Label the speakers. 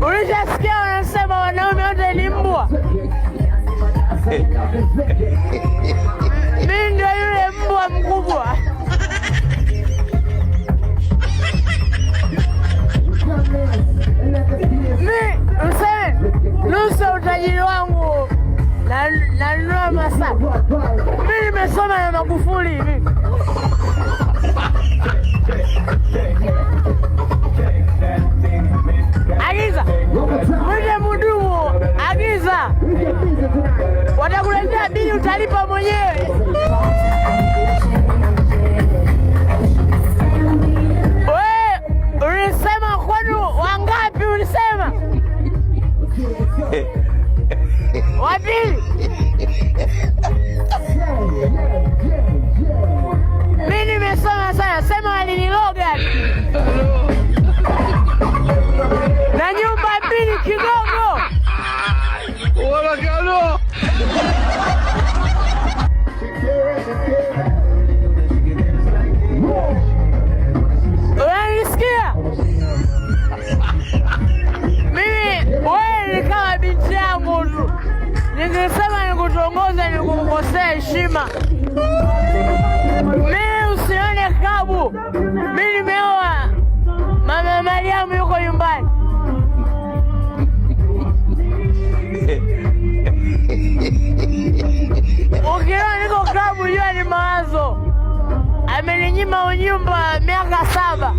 Speaker 1: Ulishasikia wanasema wanaume wote ni mbwa? Mimi ndio yule mbwa mkubwa. Mimi useme nusu utajiri wangu nanunua masaa. Mimi nimesoma na Magufuli hivi. Agiza mwite mhudumu, agiza, watakuletea bili, utalipa mwenyewe. Wewe ulisema kwenu wangapi? Ulisema wapili. Mimi nimesoma sana, sema waliniloga na nyumba mbili Kigongo. Wanakalo unanisikia? Mimi wewe ni kama binti yangu tu, ningesema nikutongoza nikukosea heshima. Mimi usione kabu, mimi nimeoa. Mama Mariamu yuko nyumbani. Ukiona niko kabu, jua ni mawazo. Ameninyima unyumba miaka 7.